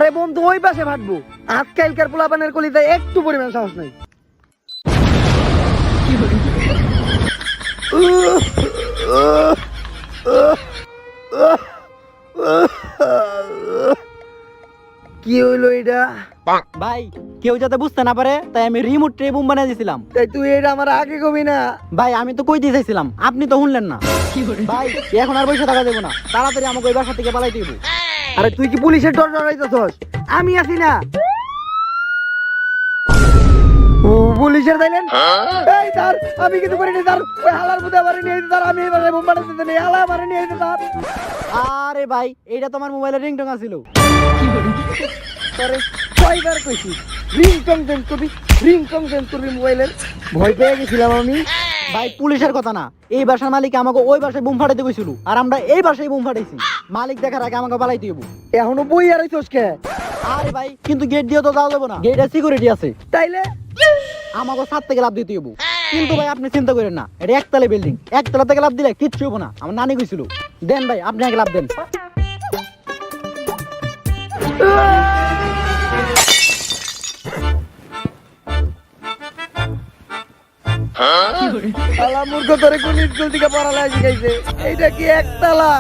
আরে বন্ধু ওই পাশে ভাগবো, আজকালকার পোলাপানের কলিতে একটু পরিমাণ সাহস নাই। কি হইলো এটা? ভাই কেউ যাতে বুঝতে না পারে তাই আমি রিমোট ট্রে বুম বানিয়ে দিয়েছিলাম। তাই তুই এটা আমার আগে কবি না? ভাই আমি তো কইতে চাইছিলাম, আপনি তো শুনলেন না। ভাই এখন আর পয়সা টাকা দেবো না, তাড়াতাড়ি আমাকে ওই বাসা থেকে পালাই দিব। আরে তুই কি পুলিশের ডর ডরাইতেছস? আমি আছি না। ও পুলিশের তাইলেন? এই স্যার আমি কিছু করিনি স্যার, ওই হালার মধ্যে আমারে নিয়ে স্যার, আমি এবারে বোম বানাতে দেই, হালা আমারে নিয়ে স্যার। আরে ভাই এইটা তোমার মোবাইলের রিংটং আছিল। তোরে কয়বার কইছি রিংটং চেঞ্জ করবি মোবাইলের? ভয় পেয়ে গেছিলাম আমি। ভাই পুলিশের কথা না, এই বাসার মালিক আমাকে ওই বাসায় বুম ফাটাইতে কইছিল, আর আমরা এই বাসায় বুম ফাটাইছি। মালিক দেখার আগে আমাকে পালাইতে হইব। এখনো বই আর হইছস কে? আরে ভাই কিন্তু গেট দিয়ে তো যাওয়া যাবে না, গেটে সিকিউরিটি আছে। তাইলে আমাকে ছাদ থেকে লাভ দিতে হইব। কিন্তু ভাই আপনি চিন্তা করেন না, এটা একতলা বিল্ডিং, একতলা থেকে লাভ দিলে কিচ্ছু হইব না। আমার নানি কইছিল। দেন ভাই আপনি আগে লাভ দেন। শালা মূর্খ, তোরে কোন স্কুল থেকে পড়ালেখা শিখাইছে? এইটা কি একতলা?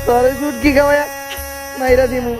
তোরে সুটকি খাওয়া মাইরা দিমু।